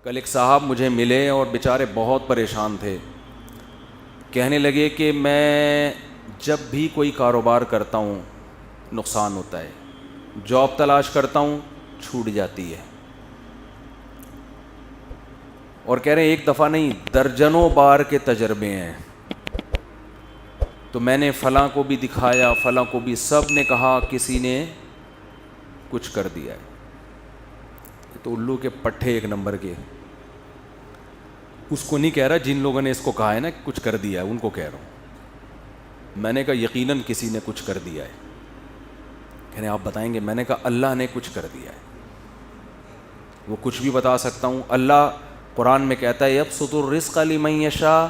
کل ایک صاحب مجھے ملے اور بیچارے بہت پریشان تھے. کہنے لگے کہ میں جب بھی کوئی کاروبار کرتا ہوں نقصان ہوتا ہے, جاب تلاش کرتا ہوں چھوٹ جاتی ہے, اور کہہ رہے ہیں ایک دفعہ نہیں درجنوں بار کے تجربے ہیں. تو میں نے فلاں کو بھی دکھایا, فلاں کو بھی, سب نے کہا کسی نے کچھ کر دیا ہے. تو الو کے پٹھے ایک نمبر کے. اس کو نہیں کہہ رہا جن لوگوں نے اس کو کہا ہے نا کچھ کر دیا ہے, ان کو کہہ رہا ہوں. میں نے کہا یقیناً کسی نے کچھ کر دیا ہے. کہنے آپ بتائیں گے؟ میں نے کہا اللہ نے کچھ کر دیا ہے. وہ کچھ بھی بتا سکتا ہوں. اللہ قرآن میں کہتا ہے یبسط الرزق لمن یشاء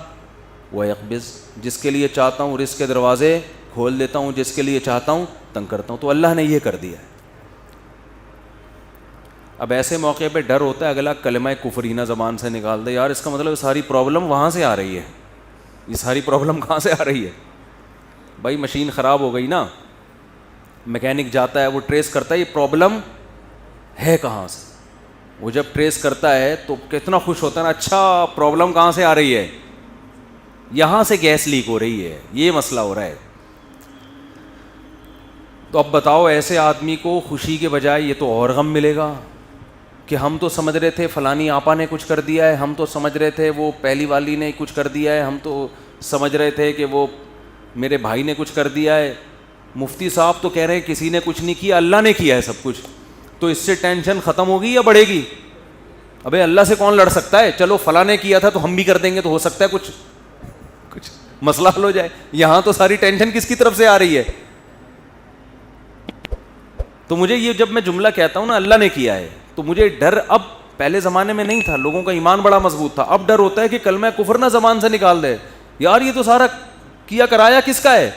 ویقبض, جس کے لیے چاہتا ہوں رزق کے دروازے کھول دیتا ہوں, جس کے لیے چاہتا ہوں تنگ کرتا ہوں. تو اللہ نے یہ کر دیا ہے. اب ایسے موقع پہ ڈر ہوتا ہے اگلا کلمہ کفرینہ زبان سے نکال دے, یار اس کا مطلب ساری پرابلم وہاں سے آ رہی ہے. یہ ساری پرابلم کہاں سے آ رہی ہے؟ بھائی مشین خراب ہو گئی نا, میکینک جاتا ہے وہ ٹریس کرتا ہے یہ پرابلم ہے کہاں سے. وہ جب ٹریس کرتا ہے تو کتنا خوش ہوتا ہے نا, اچھا پرابلم کہاں سے آ رہی ہے, یہاں سے گیس لیک ہو رہی ہے, یہ مسئلہ ہو رہا ہے. تو اب بتاؤ ایسے آدمی کو خوشی کے بجائے یہ تو اور غم ملے گا کہ ہم تو سمجھ رہے تھے فلانی آپا نے کچھ کر دیا ہے, ہم تو سمجھ رہے تھے وہ پہلی والی نے کچھ کر دیا ہے, ہم تو سمجھ رہے تھے کہ وہ میرے بھائی نے کچھ کر دیا ہے. مفتی صاحب تو کہہ رہے ہیں کسی نے کچھ نہیں کیا, اللہ نے کیا ہے سب کچھ. تو اس سے ٹینشن ختم ہوگی یا بڑھے گی؟ ابے اللہ سے کون لڑ سکتا ہے, چلو فلاں نے کیا تھا تو ہم بھی کر دیں گے تو ہو سکتا ہے کچھ مسئلہ حل ہو جائے. یہاں تو ساری ٹینشن کس کی طرف سے آ رہی ہے. تو مجھے یہ جب میں جملہ کہتا ہوں نا اللہ نے کیا ہے, تو مجھے ڈر اب, پہلے زمانے میں نہیں تھا, لوگوں کا ایمان بڑا مضبوط تھا. اب ڈر ہوتا ہے کہ کلمہ کفر نہ زبان سے نکال دے. یار یہ تو سارا کیا کرایا کس کا ہے؟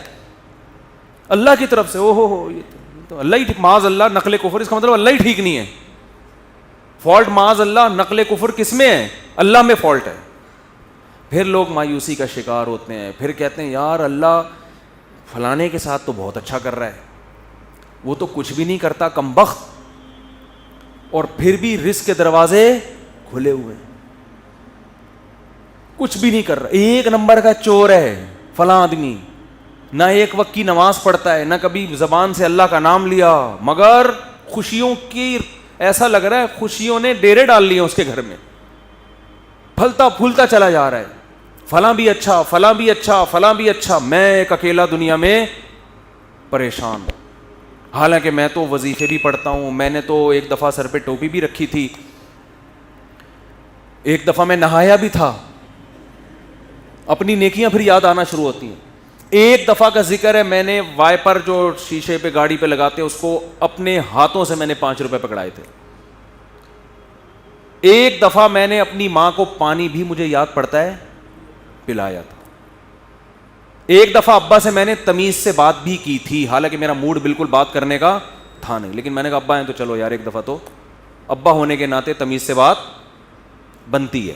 اللہ کی طرف سے. او ہو یہ تو اللہ ہی, معاذ اللہ نقل کفر, اس کا مطلب اللہ ہی ٹھیک نہیں ہے. فالٹ معاذ اللہ نقل کفر کس میں ہے؟ اللہ میں فالٹ ہے. پھر لوگ مایوسی کا شکار ہوتے ہیں, پھر کہتے ہیں یار اللہ فلانے کے ساتھ تو بہت اچھا کر رہا ہے, وہ تو کچھ بھی نہیں کرتا کمبخت, اور پھر بھی رزق کے دروازے کھلے ہوئے, کچھ بھی نہیں کر رہا, ایک نمبر کا چور ہے فلاں آدمی. نہ ایک وقت کی نماز پڑھتا ہے, نہ کبھی زبان سے اللہ کا نام لیا, مگر خوشیوں کی, ایسا لگ رہا ہے خوشیوں نے ڈیرے ڈال لیے اس کے گھر میں, پھلتا پھولتا چلا جا رہا ہے. فلاں بھی اچھا, فلاں بھی اچھا, فلاں بھی اچھا, میں ایک اکیلا دنیا میں پریشان. حالانکہ میں تو وظیفے بھی پڑھتا ہوں, میں نے تو ایک دفعہ سر پہ ٹوپی بھی رکھی تھی, ایک دفعہ میں نہایا بھی تھا. اپنی نیکیاں پھر یاد آنا شروع ہوتی ہیں. ایک دفعہ کا ذکر ہے, میں نے وائپر جو شیشے پہ گاڑی پہ لگاتے اس کو اپنے ہاتھوں سے میں نے 5 روپے پکڑائے تھے. ایک دفعہ میں نے اپنی ماں کو پانی بھی, مجھے یاد پڑتا ہے, پلایا تھا. ایک دفعہ ابا سے میں نے تمیز سے بات بھی کی تھی, حالانکہ میرا موڈ بالکل بات کرنے کا تھا نہیں, لیکن میں نے کہا ابا ہیں تو چلو یار ایک دفعہ تو ابا ہونے کے ناطے تمیز سے بات بنتی ہے.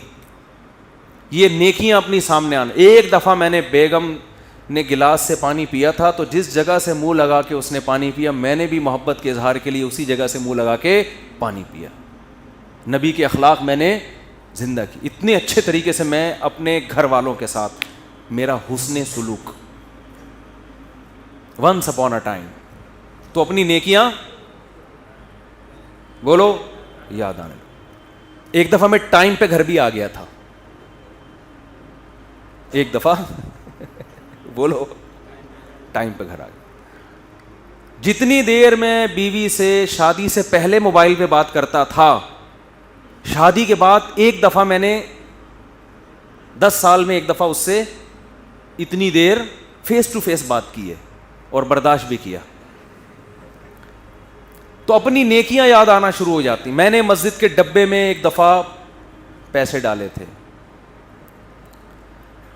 یہ نیکیاں اپنی سامنے آنا. ایک دفعہ میں نے بیگم نے گلاس سے پانی پیا تھا, تو جس جگہ سے منہ لگا کے اس نے پانی پیا, میں نے بھی محبت کے اظہار کے لیے اسی جگہ سے منہ لگا کے پانی پیا. نبی کے اخلاق میں نے زندہ کی. اتنے اچھے طریقے سے میں اپنے گھر والوں کے ساتھ, میرا حسن سلوک ونس اپون اے ٹائم. تو اپنی نیکیاں بولو یاد آنے. ایک دفعہ میں ٹائم پہ گھر بھی آ گیا تھا, ایک دفعہ بولو ٹائم پہ گھر آ گیا. جتنی دیر میں بیوی سے شادی سے پہلے موبائل پہ بات کرتا تھا, شادی کے بعد ایک دفعہ میں نے 10 سال میں ایک دفعہ اس سے اتنی دیر فیس ٹو فیس بات کی ہے, اور برداشت بھی کیا. تو اپنی نیکیاں یاد آنا شروع ہو جاتی. میں نے مسجد کے ڈبے میں ایک دفعہ پیسے ڈالے تھے.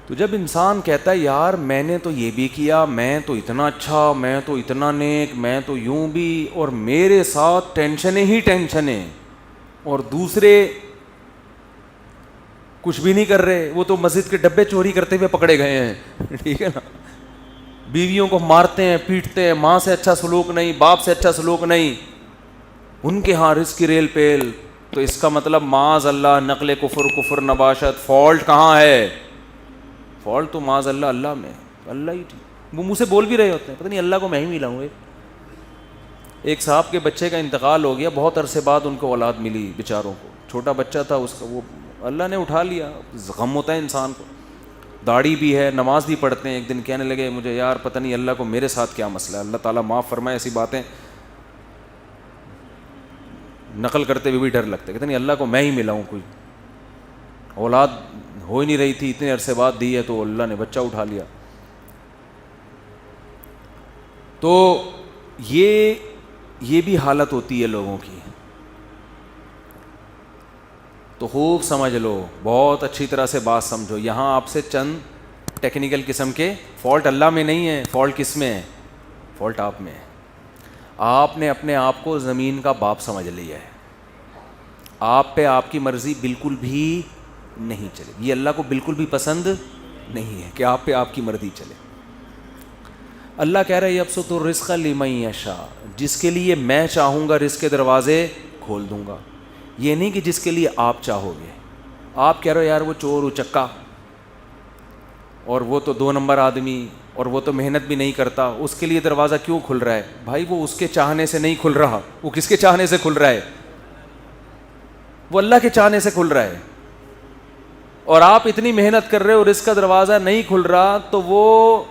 تو جب انسان کہتا ہے یار میں نے تو یہ بھی کیا, میں تو اتنا اچھا, میں تو اتنا نیک, میں تو یوں بھی, اور میرے ساتھ ٹینشنیں ہی ٹینشنیں, اور دوسرے کچھ بھی نہیں کر رہے, وہ تو مسجد کے ڈبے چوری کرتے ہوئے پکڑے گئے ہیں. ٹھیک ہے نا, بیویوں کو مارتے ہیں, پیٹتے ہیں, ماں سے اچھا سلوک نہیں, باپ سے اچھا سلوک نہیں, ان کے ہاں رزق کی ریل پیل, تو اس کا مطلب معاذ اللہ نقل کفر، کفر نباشت، فالٹ کہاں ہے؟ فالٹ تو معاذ اللہ اللہ میں، اللہ ہی ٹھیک. وہ منہ سے بول بھی رہے ہوتے ہیں پتہ نہیں اللہ کو میں ہی ملا ہوں. ایک صاحب کے بچے کا انتقال ہو گیا، بہت عرصے بعد ان کو اولاد ملی بیچاروں کو، چھوٹا بچہ تھا اس کا، وہ اللہ نے اٹھا لیا. غم ہوتا ہے انسان کو، داڑھی بھی ہے، نماز بھی پڑھتے ہیں. ایک دن کہنے لگے مجھے یار پتہ نہیں اللہ کو میرے ساتھ کیا مسئلہ ہے، اللہ تعالیٰ معاف فرمائے، ایسی باتیں نقل کرتے ہوئے بھی ڈر لگتا ہے. کہتے نہیں اللہ کو میں ہی ملا ہوں، کوئی اولاد ہو ہی نہیں رہی تھی، اتنے عرصے بعد دی ہے تو اللہ نے بچہ اٹھا لیا. تو یہ بھی حالت ہوتی ہے لوگوں کی. تو خوب سمجھ لو، بہت اچھی طرح سے بات سمجھو. یہاں آپ سے چند ٹیکنیکل قسم کے فالٹ اللہ میں نہیں ہے، فالٹ کس میں ہے؟ فالٹ آپ میں ہے. آپ نے اپنے آپ کو زمین کا باپ سمجھ لیا ہے. آپ پہ آپ کی مرضی بالکل بھی نہیں چلے. یہ اللہ کو بالکل بھی پسند نہیں ہے کہ آپ پہ آپ کی مرضی چلے. اللہ کہہ رہا ہے یبسط الرزق لمن یشاء، جس کے لیے میں چاہوں گا رزق کے دروازے کھول دوں گا. یہ نہیں کہ جس کے لیے آپ چاہو گے. آپ کہہ رہے ہو یار وہ چور اچکا اور وہ تو 2 نمبر آدمی اور وہ تو محنت بھی نہیں کرتا، اس کے لیے دروازہ کیوں کھل رہا ہے؟ بھائی وہ اس کے چاہنے سے نہیں کھل رہا. وہ کس کے چاہنے سے کھل رہا ہے؟ وہ اللہ کے چاہنے سے کھل رہا ہے. اور آپ اتنی محنت کر رہے ہو، رزق کا دروازہ نہیں کھل رہا، تو وہ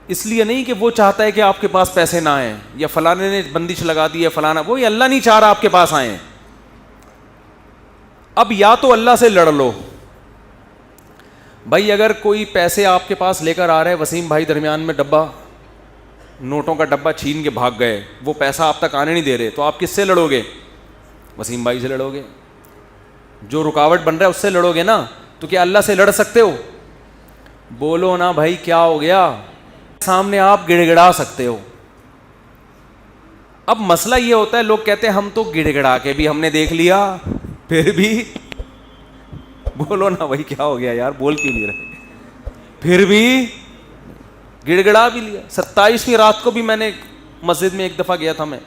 اس لیے نہیں کہ وہ چاہتا ہے کہ آپ کے پاس پیسے نہ آئیں یا فلانے نے بندش لگا دی ہے فلانا، وہ اللہ نہیں چاہ رہا آپ کے پاس آئیں. اب یا تو اللہ سے لڑ لو. بھائی اگر کوئی پیسے آپ کے پاس لے کر آ رہے ہیں، وسیم بھائی درمیان میں ڈبہ نوٹوں کا ڈبہ چھین کے بھاگ گئے، وہ پیسہ آپ تک آنے نہیں دے رہے، تو آپ کس سے لڑو گے؟ وسیم بھائی سے لڑو گے. جو رکاوٹ بن رہا ہے اس سے لڑو گے نا. تو کیا اللہ سے لڑ سکتے ہو؟ بولو نا بھائی کیا ہو گیا؟ سامنے آپ گڑ گڑا سکتے ہو. اب مسئلہ یہ ہوتا ہے لوگ کہتے ہیں ہم تو گڑ گڑا کے بھی ہم نے دیکھ لیا، پھر بھی بولو نا بھائی کیا ہو گیا یار، بول کیوں نہیں رہے؟ پھر بھی گڑ گڑا بھی لیا. 27ویں رات کو بھی میں نے مسجد میں ایک دفعہ گیا تھا، میں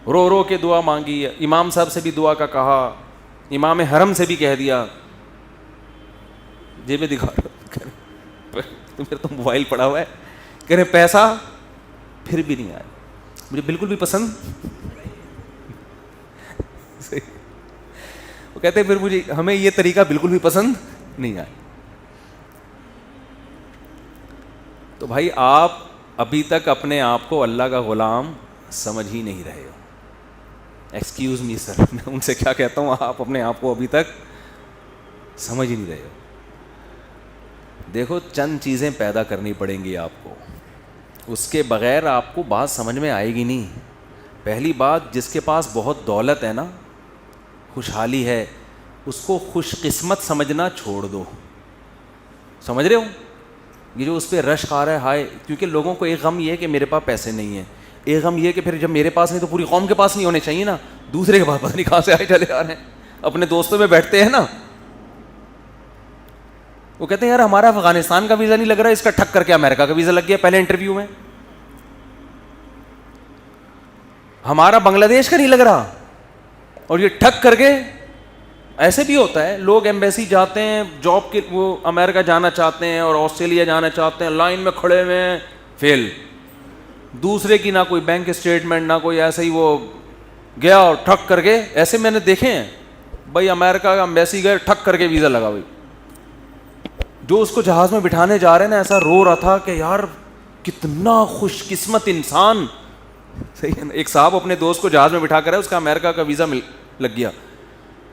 رو رو کے دعا مانگی، امام صاحب سے بھی دعا کا کہا، امام حرم سے بھی کہہ دیا. جیبیں دکھا میرے تو موبائل پڑا ہوا ہے، کہہ رہے پیسہ، پھر بھی نہیں آیا. مجھے بالکل بھی پسند. وہ کہتے ہیں پھر مجھے ہمیں یہ طریقہ بالکل بھی پسند نہیں آیا. تو بھائی آپ ابھی تک اپنے آپ کو اللہ کا غلام سمجھ ہی نہیں رہے ہو. ایکسکیوز می سر، میں ان سے کیا کہتا ہوں، آپ اپنے آپ کو ابھی تک سمجھ ہی نہیں رہے ہو. دیکھو چند چیزیں پیدا کرنی پڑیں گی آپ کو، اس کے بغیر آپ کو بات سمجھ میں آئے گی نہیں. پہلی بات، جس کے پاس بہت دولت ہے نا، خوشحالی ہے، اس کو خوش قسمت سمجھنا چھوڑ دو. سمجھ رہے ہو؟ یہ جو اس پہ رشک آ رہا ہے ہائے، کیونکہ لوگوں کو ایک غم یہ ہے کہ میرے پاس پیسے نہیں ہیں، ایک غم یہ کہ پھر جب میرے پاس نہیں تو پوری قوم کے پاس نہیں ہونے چاہیے نا، دوسرے کے پاس پتہ نہیں کہاں سے آئے چلے آ رہے ہیں. اپنے دوستوں میں بیٹھتے ہیں نا، وہ کہتے ہیں یار ہمارا افغانستان کا ویزا نہیں لگ رہا، اس کا ٹھک کر کے امریکہ کا ویزا لگ گیا پہلے انٹرویو میں. ہمارا بنگلہ دیش کا نہیں لگ رہا، اور یہ ٹھک کر کے. ایسے بھی ہوتا ہے، لوگ ایمبیسی جاتے ہیں جاب کے، وہ امریکہ جانا چاہتے ہیں اور آسٹریلیا جانا چاہتے ہیں، لائن میں کھڑے ہوئے ہیں، فیل. دوسرے کی نہ کوئی بینک اسٹیٹمنٹ نہ کوئی، ایسے ہی وہ گیا اور ٹھک کر کے. ایسے میں نے دیکھے ہیں بھائی، امریکہ کا ایمبیسی گئے ٹھک کر کے ویزا لگا. بھائی جو اس کو جہاز میں بٹھانے جا رہے ہیں نا، ایسا رو رہا تھا کہ یار کتنا خوش قسمت انسان. صحیح ہے نا. ایک صاحب اپنے دوست کو جہاز میں بٹھا کر ہے، اس کا امریکہ کا ویزا لگ گیا.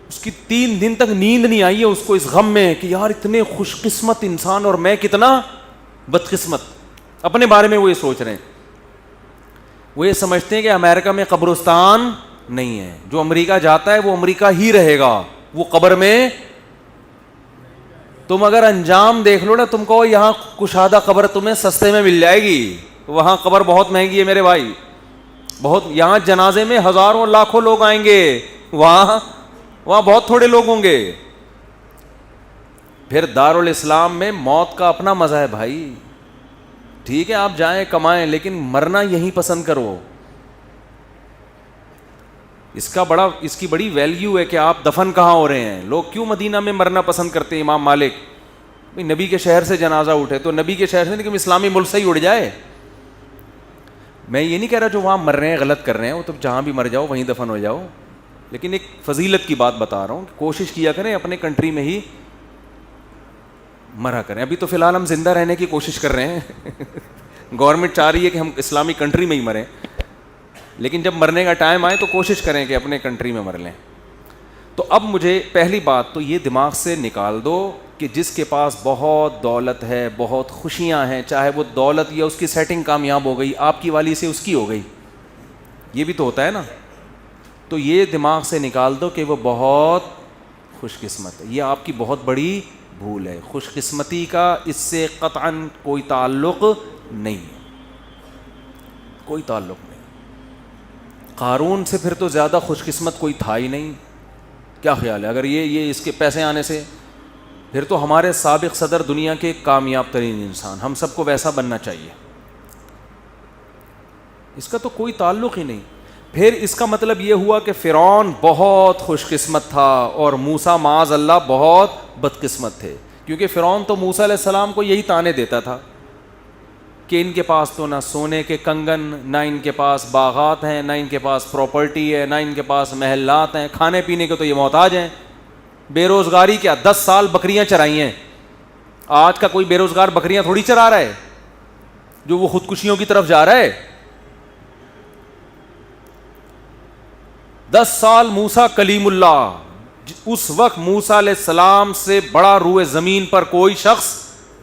اس کی 3 دن تک نیند نہیں آئی ہے اس کو، اس غم میں کہ یار اتنے خوش قسمت انسان اور میں کتنا بدقسمت. اپنے بارے میں وہ یہ سوچ رہے ہیں. وہ یہ سمجھتے ہیں کہ امریکہ میں قبرستان نہیں ہے، جو امریکہ جاتا ہے وہ امریکہ ہی رہے گا، وہ قبر میں. تم اگر انجام دیکھ لو نا، تم کو یہاں کشادہ قبر تمہیں سستے میں مل جائے گی، وہاں قبر بہت مہنگی ہے میرے بھائی. بہت، یہاں جنازے میں ہزاروں لاکھوں لوگ آئیں گے، وہاں بہت تھوڑے لوگ ہوں گے. پھر دارالاسلام میں موت کا اپنا مزہ ہے بھائی. ٹھیک ہے آپ جائیں کمائیں، لیکن مرنا یہیں پسند کرو. اس کی بڑی ویلیو ہے کہ آپ دفن کہاں ہو رہے ہیں. لوگ کیوں مدینہ میں مرنا پسند کرتے ہیں؟ امام مالک بھائی نبی کے شہر سے جنازہ اٹھے تو نبی کے شہر سے نہیں کہ اسلامی ملک سے ہی اڑ جائے. میں یہ نہیں کہہ رہا جو وہاں مر رہے ہیں غلط کر رہے ہیں, وہ تو جہاں بھی مر جاؤ وہیں دفن ہو جاؤ, لیکن ایک فضیلت کی بات بتا رہا ہوں کہ کوشش کیا کریں اپنے کنٹری میں ہی مرا کریں. ابھی تو فی الحال ہم زندہ رہنے کی کوشش کر رہے ہیں, گورنمنٹ چاہ رہی ہے کہ ہم اسلامی کنٹری میں ہی مریں, لیکن جب مرنے کا ٹائم آئے تو کوشش کریں کہ اپنے کنٹری میں مر لیں. تو اب مجھے پہلی بات تو یہ دماغ سے نکال دو کہ جس کے پاس بہت دولت ہے, بہت خوشیاں ہیں, چاہے وہ دولت یا اس کی سیٹنگ کامیاب ہو گئی, آپ کی والی سے اس کی ہو گئی, یہ بھی تو ہوتا ہے نا, تو یہ دماغ سے نکال دو کہ وہ بہت خوش قسمت ہے. یہ آپ کی بہت بڑی بھول ہے. خوش قسمتی کا اس سے قطعاً کوئی تعلق نہیں ہے, کوئی تعلق نہیں. قارون سے پھر تو زیادہ خوش قسمت کوئی تھا ہی نہیں. کیا خیال ہے؟ اگر یہ اس کے پیسے آنے سے, پھر تو ہمارے سابق صدر دنیا کے کامیاب ترین انسان, ہم سب کو ویسا بننا چاہیے. اس کا تو کوئی تعلق ہی نہیں. پھر اس کا مطلب یہ ہوا کہ فرعون بہت خوش قسمت تھا اور موسیٰ معاذ اللہ بہت بدقسمت تھے, کیونکہ فرعون تو موسیٰ علیہ السلام کو یہی طعنے دیتا تھا کہ ان کے پاس تو نہ سونے کے کنگن, نہ ان کے پاس باغات ہیں, نہ ان کے پاس پراپرٹی ہے, نہ ان کے پاس محلات ہیں, کھانے پینے کے تو یہ محتاج ہیں. بے روزگاری کیا 10 سال بکریاں چرائی ہیں. آج کا کوئی بے روزگار بکریاں تھوڑی چرا رہا ہے جو وہ خودکشیوں کی طرف جا رہا ہے. 10 سال موسیٰ کلیم اللہ, اس وقت موسیٰ علیہ السلام سے بڑا روئے زمین پر کوئی شخص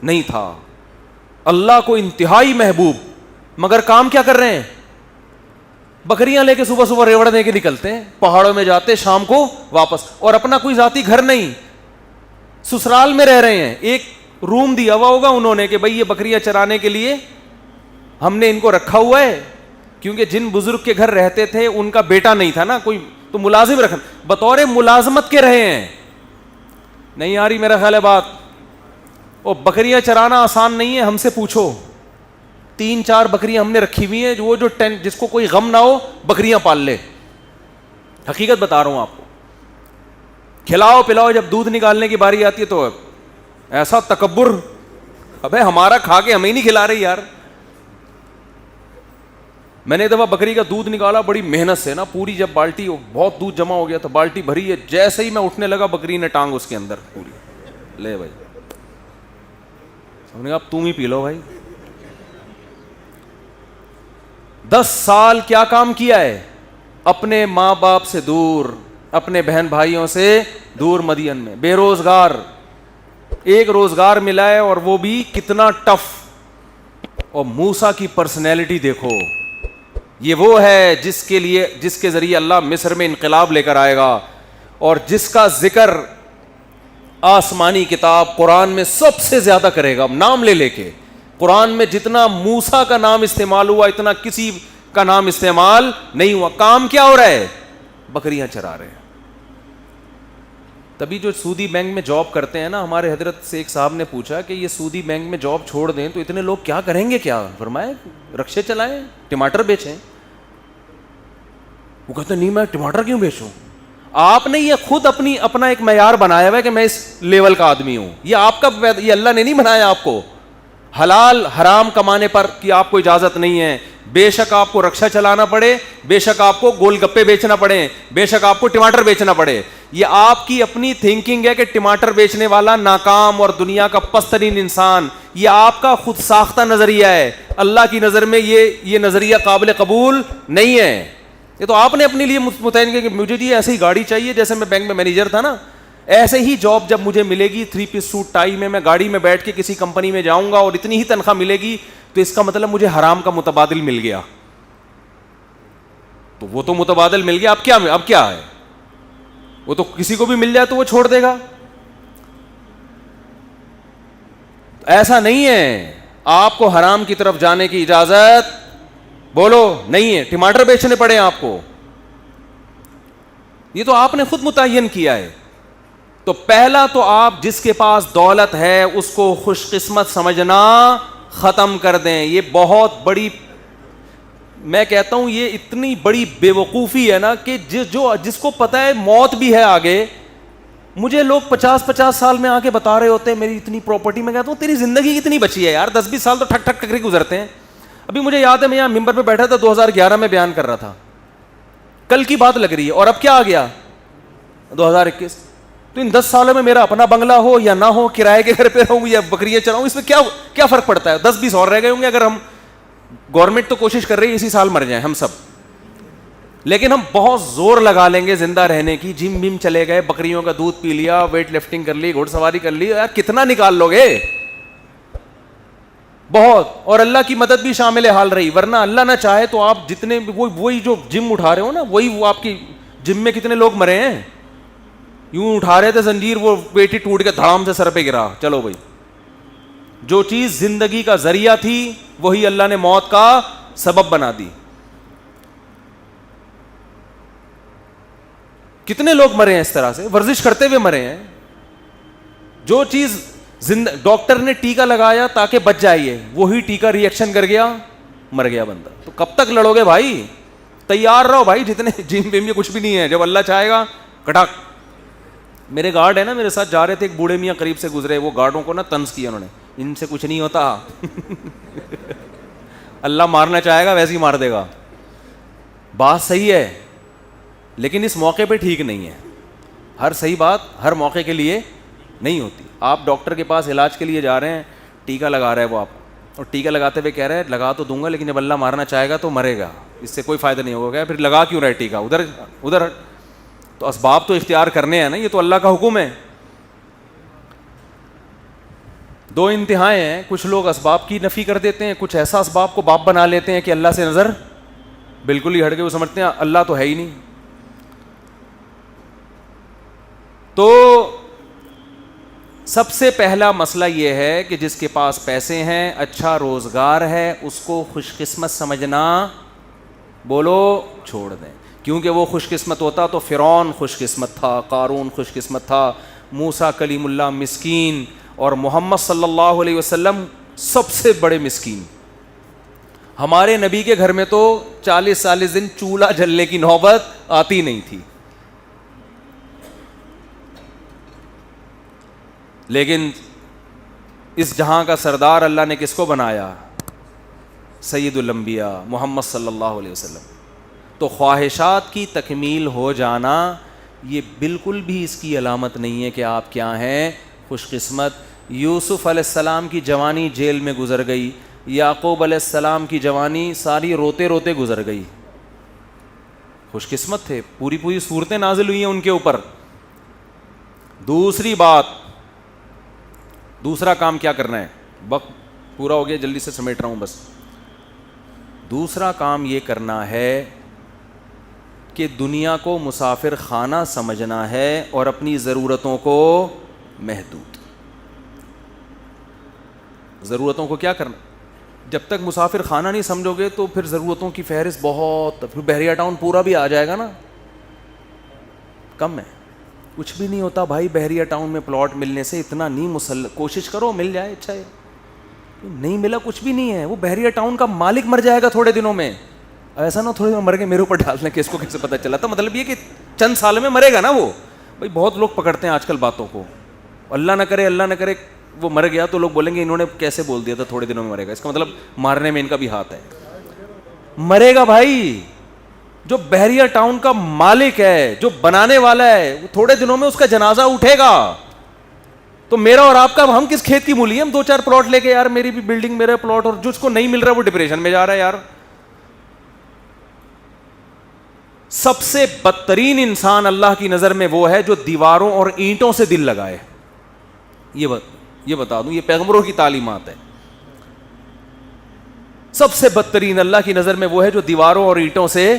نہیں تھا, اللہ کو انتہائی محبوب, مگر کام کیا کر رہے ہیں؟ بکریاں لے کے صبح صبح ریوڑنے کے نکلتے ہیں, پہاڑوں میں جاتے, شام کو واپس, اور اپنا کوئی ذاتی گھر نہیں, سسرال میں رہ رہے ہیں. ایک روم دیا ہوا ہوگا انہوں نے کہ بھئی یہ بکریاں چرانے کے لیے ہم نے ان کو رکھا ہوا ہے, کیونکہ جن بزرگ کے گھر رہتے تھے ان کا بیٹا نہیں تھا نا کوئی, تو ملازم رکھنا, بطور ملازمت کے رہے ہیں. نہیں آ رہی میرا خیال ہے بات؟ اور بکریاں چرانا آسان نہیں ہے, ہم سے پوچھو. 3-4 بکریاں ہم نے رکھی ہوئی ہیں, جو جس کو کوئی غم نہ ہو بکریاں پال لے. حقیقت بتا رہا ہوں آپ کو. کھلاؤ پلاؤ, جب دودھ نکالنے کی باری آتی ہے تو ایسا تکبر, ابے ہمارا کھا کے ہمیں نہیں کھلا رہی یار. میں نے ایک دفعہ بکری کا دودھ نکالا بڑی محنت سے نا, پوری جب بالٹی, بہت دودھ جمع ہو گیا تھا, بالٹی بھری ہے, جیسے ہی میں اٹھنے لگا بکری نے ٹانگ اس کے اندر پوری, لے بھائی, ہم نے کہا اب تم ہی پی لو بھائی. 10 سال کیا کام کیا ہے؟ اپنے ماں باپ سے دور, اپنے بہن بھائیوں سے دور, مدین میں بے روزگار. ایک روزگار ملا ہے اور وہ بھی کتنا ٹف. اور موسیٰ کی پرسنالٹی دیکھو, یہ وہ ہے جس کے ذریعے اللہ مصر میں انقلاب لے کر آئے گا, اور جس کا ذکر آسمانی کتاب قرآن میں سب سے زیادہ کرے گا, نام لے لے کے. قرآن میں جتنا موسیٰ کا نام استعمال ہوا اتنا کسی کا نام استعمال نہیں ہوا. کام کیا ہو رہا ہے؟ بکریاں چرا رہے ہیں. تبھی جو سودی بینک میں جاب کرتے ہیں نا, ہمارے حضرت سے ایک صاحب نے پوچھا کہ یہ سودی بینک میں جاب چھوڑ دیں تو اتنے لوگ کیا کریں گے؟ کیا فرمائے, رکشے چلائیں, ٹماٹر بیچیں. وہ کہتے نہیں میں ٹماٹر کیوں بیچوں؟ آپ نے یہ خود اپنا ایک معیار بنایا ہوا ہے کہ میں اس لیول کا آدمی ہوں. یہ آپ کا, یہ اللہ نے نہیں بنایا آپ کو. حلال حرام کمانے پر کی آپ کو اجازت نہیں ہے. بے شک آپ کو رکشہ چلانا پڑے, بے شک آپ کو گول گپے بیچنا پڑے, بے شک آپ کو ٹماٹر بیچنا پڑے. یہ آپ کی اپنی تھنکنگ ہے کہ ٹماٹر بیچنے والا ناکام اور دنیا کا پست ترین انسان. یہ آپ کا خود ساختہ نظریہ ہے. اللہ کی نظر میں یہ نظریہ قابل قبول نہیں ہے. یہ تو آپ نے اپنے لیے متعین کیا کہ مجھے جی ایسی ہی گاڑی چاہیے, جیسے میں بینک میں مینیجر تھا نا, ایسے ہی جاب جب مجھے ملے گی 3 پیس سوٹ ٹائی میں گاڑی میں بیٹھ کے کسی کمپنی میں جاؤں گا اور اتنی ہی تنخواہ ملے گی, تو اس کا مطلب مجھے حرام کا متبادل مل گیا. تو وہ تو متبادل مل گیا, اب کیا ہے؟ وہ تو کسی کو بھی مل جائے تو وہ چھوڑ دے گا. ایسا نہیں ہے. آپ کو حرام کی طرف جانے کی اجازت بولو نہیں ہے. ٹماٹر بیچنے پڑے آپ کو, یہ تو آپ نے خود متعین کیا ہے. تو پہلا تو آپ جس کے پاس دولت ہے اس کو خوش قسمت سمجھنا ختم کر دیں. یہ بہت بڑی میں کہتا ہوں یہ اتنی بڑی بے وقوفی ہے نا کہ جس کو پتا ہے موت بھی ہے آگے. مجھے لوگ 50 سال میں آ کے بتا رہے ہوتے ہیں میری اتنی پراپرٹی, میں کہتا ہوں تیری زندگی کتنی بچی ہے یار, 10-20 سال تو ٹھک ٹھک ٹھک گزرتے ہیں. ابھی مجھے یاد ہے میں یہاں ممبر پہ بیٹھا تھا 2011 میں بیان کر رہا تھا, کل کی بات لگ رہی ہے, اور اب کیا آ گیا 2021. تو ان 10 سالوں میں میرا اپنا بنگلہ ہو یا نہ ہو, کرائے کے گھر پہ رہوں یا بکریاں چراؤں, اس میں کیا فرق پڑتا ہے؟ 10-20 اور رہ گئے ہوں گے. اگر ہم گورنمنٹ تو کوشش کر رہی ہے اسی سال مر جائیں ہم سب, لیکن ہم بہت زور لگا لیں گے زندہ رہنے کی. جم بم چلے گئے, بکریوں کا دودھ پی لیا, ویٹ لفٹنگ کر لی, گھوڑ سواری کر لی, یار کتنا نکال لو گے؟ بہت. اور اللہ کی مدد بھی شامل حال رہی, ورنہ اللہ نہ چاہے تو آپ جتنے وہی جو جم اٹھا رہے ہو نا, وہی وہ آپ کی جم میں کتنے لوگ مرے ہیں. یوں اٹھا رہے تھے زنجیر, وہ پیٹی ٹوٹ کے دھڑام سے سر پہ گرا. چلو بھائی, جو چیز زندگی کا ذریعہ تھی وہی اللہ نے موت کا سبب بنا دی. کتنے لوگ مرے ہیں اس طرح سے, ورزش کرتے ہوئے مرے ہیں. جو چیز ڈاکٹر نے ٹیکا لگایا تاکہ بچ جائیے, وہی ٹیکا ری ایکشن کر گیا, مر گیا بندہ. تو کب تک لڑو گے بھائی؟ تیار رہو بھائی, جتنے جم وم میں کچھ بھی نہیں ہے, جب اللہ چاہے گا کٹاک. میرے گارڈ ہے نا, میرے ساتھ جا رہے تھے, ایک بوڑھے میاں قریب سے گزرے, وہ گارڈوں کو نا طنز کیا انہوں نے, ان سے کچھ نہیں ہوتا اللہ مارنا چاہے گا ویسے ہی مار دے گا. بات صحیح ہے, لیکن اس موقع پہ ٹھیک نہیں ہے. ہر صحیح بات ہر موقع کے لیے نہیں ہوتی. آپ ڈاکٹر کے پاس علاج کے لیے جا رہے ہیں, ٹیکا لگا رہا ہے وہ آپ, اور ٹیکا لگاتے ہوئے کہہ رہے ہیں لگا تو دوں گا لیکن جب اللہ مارنا چاہے گا تو مرے گا, اس سے کوئی فائدہ نہیں ہوگا. پھر لگا کیوں رہے ٹیکا؟ ادھر تو اسباب تو اختیار کرنے ہیں نا, یہ تو اللہ کا حکم ہے. دو انتہائیں ہیں, کچھ لوگ اسباب کی نفی کر دیتے ہیں, کچھ ایسا اسباب کو باپ بنا لیتے ہیں کہ اللہ سے نظر بالکل ہی ہٹ گئے, وہ سمجھتے ہیں اللہ تو ہے ہی نہیں. تو سب سے پہلا مسئلہ یہ ہے کہ جس کے پاس پیسے ہیں, اچھا روزگار ہے, اس کو خوش قسمت سمجھنا بولو چھوڑ دیں. کیونکہ وہ خوش قسمت ہوتا تو فرعون خوش قسمت تھا, قارون خوش قسمت تھا, موسیٰ کلیم اللہ مسکین, اور محمد صلی اللہ علیہ وسلم سب سے بڑے مسکین. ہمارے نبی کے گھر میں تو 40 دن چولہا جلنے کی نوبت آتی نہیں تھی. لیکن اس جہاں کا سردار اللہ نے کس کو بنایا؟ سید الانبیاء محمد صلی اللہ علیہ وسلم. تو خواہشات کی تکمیل ہو جانا یہ بالکل بھی اس کی علامت نہیں ہے کہ آپ کیا ہیں خوش قسمت. یوسف علیہ السلام کی جوانی جیل میں گزر گئی, یعقوب علیہ السلام کی جوانی ساری روتے روتے گزر گئی, خوش قسمت تھے, پوری صورتیں نازل ہوئی ہیں ان کے اوپر. دوسری بات, دوسرا کام کیا کرنا ہے, وقت پورا ہو گیا جلدی سے سمیٹ رہا ہوں بس. دوسرا کام یہ کرنا ہے کہ دنیا کو مسافر خانہ سمجھنا ہے اور اپنی ضرورتوں کو محدود. ضرورتوں کو کیا کرنا, جب تک مسافر خانہ نہیں سمجھو گے تو پھر ضرورتوں کی فہرست بہت, پھر بحریہ ٹاؤن پورا بھی آ جائے گا نا, کم ہے, کچھ بھی نہیں ہوتا بھائی. بحریہ ٹاؤن میں پلاٹ ملنے سے اتنا نہیں, کوشش کرو مل جائے, اچھا ہے, نہیں ملا کچھ بھی نہیں ہے. وہ بحریہ ٹاؤن کا مالک مر جائے گا تھوڑے دنوں میں, ایسا نہ تھوڑے دنوں مر کے میرے اوپر ڈالنے کہ اس کو کیسے پتہ چلا تھا. مطلب یہ کہ چند سال میں مرے گا نا وہ. بھائی بہت لوگ پکڑتے ہیں آج کل باتوں کو, اللہ نہ کرے وہ مر گیا تو لوگ بولیں گے انہوں نے کیسے بول دیا تھا تھوڑے دنوں میں مرے گا, اس کا مطلب مارنے میں ان کا بھی ہاتھ ہے. مرے گا بھائی. جو بحریہ ٹاؤن کا مالک ہے, جو بنانے والا ہے, وہ تھوڑے دنوں میں اس کا جنازہ اٹھے گا. تو میرا اور آپ کا, ہم کس کھیت کی مولی ہیں؟ ہم 2-4 پلاٹ لے کے, یار میری بھی بلڈنگ میرا پلاٹ, اور جس کو نہیں مل رہا وہ ڈپریشن میں جا رہا ہے. یار سب سے بدترین انسان اللہ کی نظر میں وہ ہے جو دیواروں اور اینٹوں سے دل لگائے. یہ بتا دوں, یہ پیغمبروں کی تعلیمات ہے. سب سے بدترین اللہ کی نظر میں وہ ہے جو دیواروں اور اینٹوں سے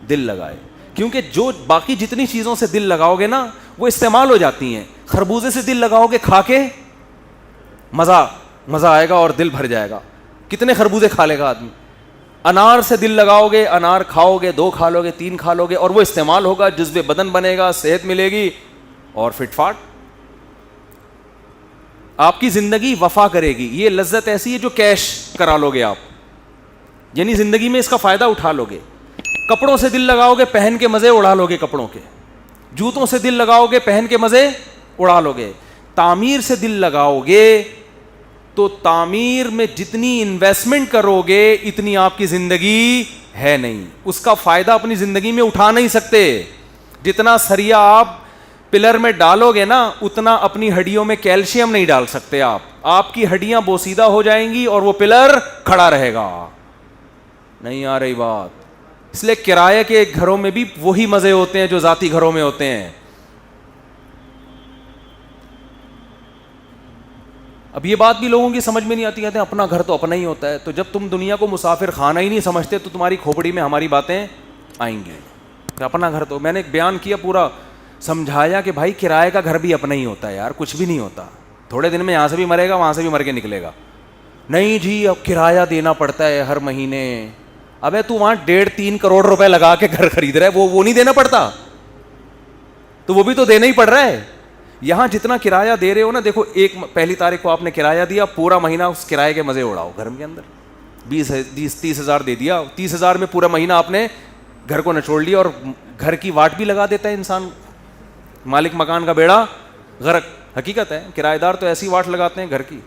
دل لگائے. کیونکہ جو باقی جتنی چیزوں سے دل لگاؤ گے نا وہ استعمال ہو جاتی ہیں. خربوزے سے دل لگاؤ گے, کھا کے مزہ آئے گا اور دل بھر جائے گا, کتنے خربوزے کھا لے گا آدمی. انار سے دل لگاؤ گے, انار کھاؤ گے, 2 کھا لو گے, 3 کھا لو گے, اور وہ استعمال ہوگا, جزو بدن بنے گا, صحت ملے گی اور فٹ فاٹ. آپ کی زندگی وفا کرے گی. یہ لذت ایسی ہے جو کیش کرا لو گے آپ, یعنی زندگی میں اس کا فائدہ اٹھا لو گے. کپڑوں سے دل لگاؤ گے, پہن کے مزے اڑا لو گے کپڑوں کے. جوتوں سے دل لگاؤ گے, پہن کے مزے اڑا لو گے. تعمیر سے دل لگاؤ گے تو تعمیر میں جتنی انویسٹمنٹ کرو گے اتنی آپ کی زندگی ہے نہیں, اس کا فائدہ اپنی زندگی میں اٹھا نہیں سکتے. جتنا سریا آپ پلر میں ڈالو گے نا اتنا اپنی ہڈیوں میں کیلشیم نہیں ڈال سکتے آپ کی ہڈیاں بوسیدہ ہو جائیں گی اور وہ پلر کھڑا رہے گا. نہیں آ رہی بات؟ اس لیے کرایہ کے گھروں میں بھی وہی مزے ہوتے ہیں جو ذاتی گھروں میں ہوتے ہیں. اب یہ بات بھی لوگوں کی سمجھ میں نہیں آتی, کہتے ہیں اپنا گھر تو اپنا ہی ہوتا ہے. تو جب تم دنیا کو مسافر خانہ ہی نہیں سمجھتے تو تمہاری کھوپڑی میں ہماری باتیں آئیں گی کہ اپنا گھر تو. میں نے ایک بیان کیا, پورا سمجھایا کہ بھائی کرائے کا گھر بھی اپنا ہی ہوتا ہے یار, کچھ بھی نہیں ہوتا. تھوڑے دن میں یہاں سے بھی مرے گا, وہاں سے بھی مر کے نکلے گا. نہیں جی اب کرایہ دینا پڑتا ہے ہر مہینے. ابے تو وہاں 1.5-3 کروڑ روپے لگا کے گھر خرید رہا ہے, وہ نہیں دینا پڑتا؟ تو وہ بھی تو دینا ہی پڑ رہا ہے. یہاں جتنا کرایہ دے رہے ہو نا, دیکھو ایک پہلی تاریخ کو آپ نے کرایہ دیا, پورا مہینہ اس کرایے کے مزے اڑاؤ گھر کے اندر. 20-30 ہزار دے دیا, 30 ہزار میں پورا مہینہ آپ نے گھر کو نچوڑ لیا. اور گھر کی واٹ بھی لگا دیتا ہے انسان, مالک مکان کا بیڑا غرق. حقیقت ہے, کرایہ دار تو ایسی واٹ لگاتے ہیں گھر کی,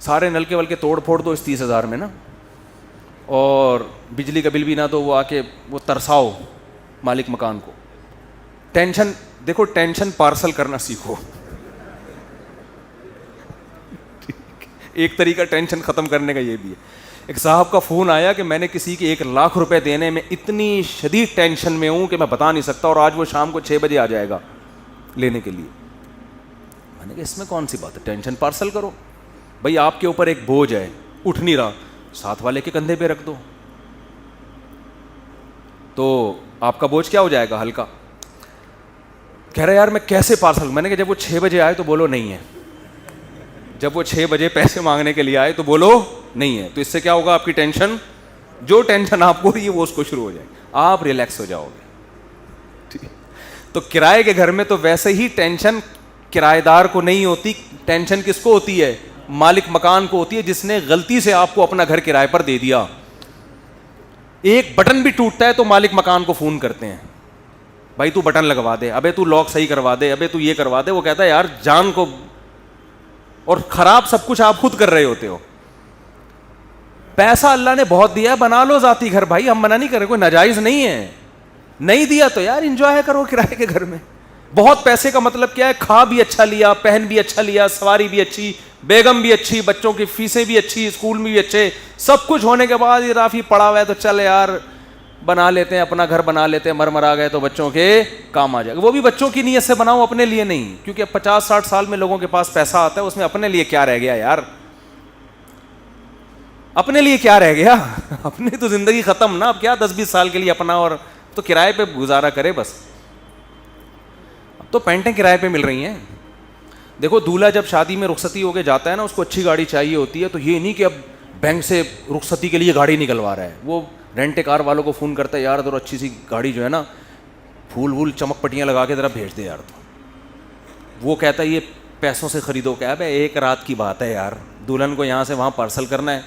سارے نل کے ول کے توڑ پھوڑ دو اس 30 ہزار میں نا, اور بجلی کا بل بھی نہ دو, وہ آ کے وہ ترساؤ مالک مکان کو. ٹینشن دیکھو, ٹینشن پارسل کرنا سیکھو. ایک طریقہ ٹینشن ختم کرنے کا یہ بھی ہے. ایک صاحب کا فون آیا کہ میں نے کسی کے 1 لاکھ روپے دینے میں اتنی شدید ٹینشن میں ہوں کہ میں بتا نہیں سکتا, اور آج وہ شام کو 6 بجے آ جائے گا لینے کے لیے. میں نے کہا اس میں کون سی بات ہے, ٹینشن پارسل کرو. بھائی آپ کے اوپر ایک بوجھ ہے, اٹھ نہیں رہا, ساتھ والے کے کندھے پہ رکھ دو تو آپ کا بوجھ کیا ہو جائے گا, ہلکا. کہہ رہے یار میں کیسے پارسل. میں نے کہا جب وہ 6 بجے آئے تو بولو نہیں ہے, جب وہ 6 بجے پیسے مانگنے کے لیے آئے تو بولو نہیں ہے. تو اس سے کیا ہوگا, آپ کی ٹینشن, جو ٹینشن آپ کو رہی ہے وہ اس کو شروع ہو جائے گی, آپ ریلیکس ہو جاؤ گے. ٹھیک ہے, تو کرائے کے گھر میں تو ویسے ہی ٹینشن کرایہ دار کو نہیں ہوتی, ٹینشن کس کو ہوتی ہے, مالک مکان کو ہوتی ہے, جس نے غلطی سے آپ کو اپنا گھر کرائے پر دے دیا. ایک بٹن بھی ٹوٹتا ہے تو مالک مکان کو فون کرتے ہیں, بھائی تو بٹن لگوا دے, ابے تو لاک صحیح کروا دے, ابے تو یہ کروا دے. وہ کہتا ہے یار جان کو, اور خراب سب کچھ آپ خود کر رہے ہوتے ہو. پیسہ اللہ نے بہت دیا ہے, بنا لو ذاتی گھر بھائی, ہم منع نہیں کر رہے, کوئی ناجائز نہیں ہے. نہیں دیا تو یار انجوائے کرو کرائے کے گھر میں. بہت پیسے کا مطلب کیا ہے, کھا بھی اچھا لیا, پہن بھی اچھا لیا, سواری بھی اچھی, بیگم بھی اچھی, بچوں کی فیسیں بھی اچھی, اسکول میں بھی اچھے, سب کچھ ہونے کے بعد یہ رافی پڑا ہوا ہے تو چل یار بنا لیتے ہیں, اپنا گھر بنا لیتے ہیں, مرا گئے تو بچوں کے کام آ جائے گا. وہ بھی بچوں کی نیت سے بناؤ, اپنے لیے نہیں, کیونکہ 50-60 سال میں لوگوں کے پاس پیسہ آتا ہے, اس میں اپنے لیے کیا رہ گیا یار, اپنے لیے کیا رہ گیا, اپنی تو زندگی ختم نا. اب کیا 10-20 سال کے لیے اپنا, اور تو کرائے پہ گزارا کرے بس. اب تو پینٹیں کرائے پہ مل رہی ہیں. دیکھو دولہا جب شادی میں رخصتی ہو کے جاتا ہے نا, اس کو اچھی گاڑی چاہیے ہوتی ہے, تو یہ نہیں کہ اب بینک سے رخصتی کے لیے گاڑی نکلوا رہا ہے, وہ رینٹ کار والوں کو فون کرتا ہے, یار ذرا اچھی سی گاڑی جو ہے نا, پھول وول چمک پٹیاں لگا کے ذرا بھیج دے یار. تو وہ کہتا ہے یہ پیسوں سے خریدو. کیا ہے, ایک رات کی بات ہے یار, دلہن کو یہاں سے وہاں پارسل کرنا ہے,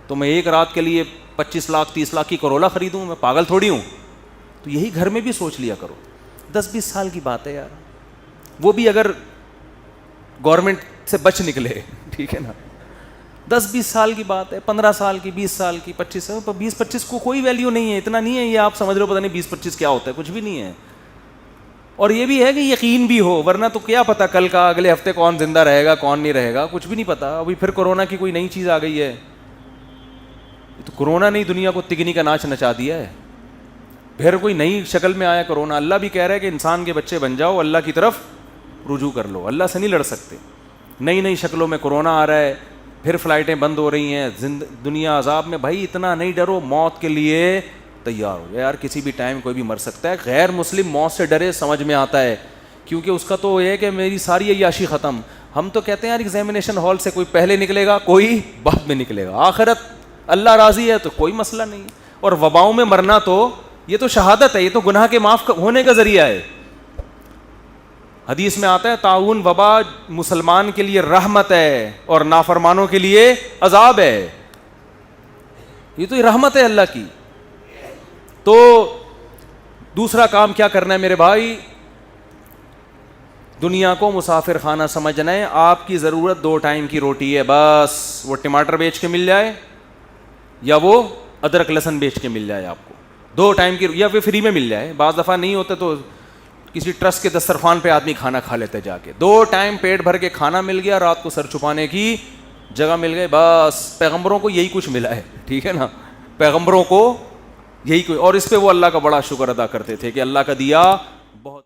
تو میں ایک رات کے لیے 25 لاکھ 30 لاکھ کی کرولا خریدوں, میں پاگل تھوڑی ہوں. تو یہی گھر میں بھی سوچ لیا کرو, 10-20 سال کی بات ہے یار, وہ بھی اگر گورنمنٹ سے بچ نکلے, ٹھیک ہے نا, 10-20 سال کی بات ہے, 15 سال کی, 20 سال کی, 25 سال. 20-25 کو کوئی ویلیو نہیں ہے, اتنا نہیں ہے یہ آپ سمجھ رہے ہو, پتہ نہیں 20-25 کیا ہوتا ہے, کچھ بھی نہیں ہے. اور یہ بھی ہے کہ یقین بھی ہو, ورنہ تو کیا پتا کل کا اگلے ہفتے کون زندہ رہے گا کون نہیں رہے گا, کچھ بھی نہیں پتا. ابھی پھر کورونا کی کوئی نئی چیز آ گئی ہے, تو کورونا نے دنیا کو تگنی کا ناچ نچا دیا ہے, پھر کوئی نئی شکل میں آیا کورونا. اللہ بھی کہہ رہا ہے کہ انسان کے بچے بن جاؤ, اللہ کی طرف رجوع کر لو, اللہ سے نہیں لڑ سکتے. نئی شکلوں میں کورونا آ رہا ہے, پھر فلائٹیں بند ہو رہی ہیں, دنیا عذاب میں. بھائی اتنا نہیں ڈرو, موت کے لیے تیار ہو یار, کسی بھی ٹائم کوئی بھی مر سکتا ہے. غیر مسلم موت سے ڈرے, سمجھ میں آتا ہے, کیونکہ اس کا تو یہ ہے کہ میری ساری عیاشی ختم. ہم تو کہتے ہیں یار ایگزامینیشن ہال سے کوئی پہلے نکلے گا, کوئی بعد میں نکلے گا, آخرت اللہ راضی ہے تو کوئی مسئلہ نہیں. اور وباؤں میں مرنا تو یہ تو شہادت ہے, یہ تو گناہ کے معاف ہونے کا ذریعہ ہے. حدیث میں آتا ہے طاعون وبا مسلمان کے لیے رحمت ہے اور نافرمانوں کے لیے عذاب ہے. یہ تو رحمت ہے اللہ کی. تو دوسرا کام کیا کرنا ہے میرے بھائی؟ دنیا کو مسافر خانہ سمجھنا ہے. آپ کی ضرورت 2 ٹائم کی روٹی ہے بس. وہ ٹماٹر بیچ کے مل جائے یا وہ ادرک لہسن بیچ کے مل جائے آپ کو. 2 ٹائم کی, یا پھر فری میں مل جائے. بعض دفعہ نہیں ہوتے تو کسی ٹرسٹ کے دسترخوان پہ آدمی کھانا کھا لیتے جا کے. 2 ٹائم پیٹ بھر کے کھانا مل گیا, رات کو سر چھپانے کی جگہ مل گئی, بس. پیغمبروں کو یہی کچھ ملا ہے, ٹھیک ہے نا, پیغمبروں کو یہی کوئی. اور اس پہ وہ اللہ کا بڑا شکر ادا کرتے تھے کہ اللہ کا دیا بہت.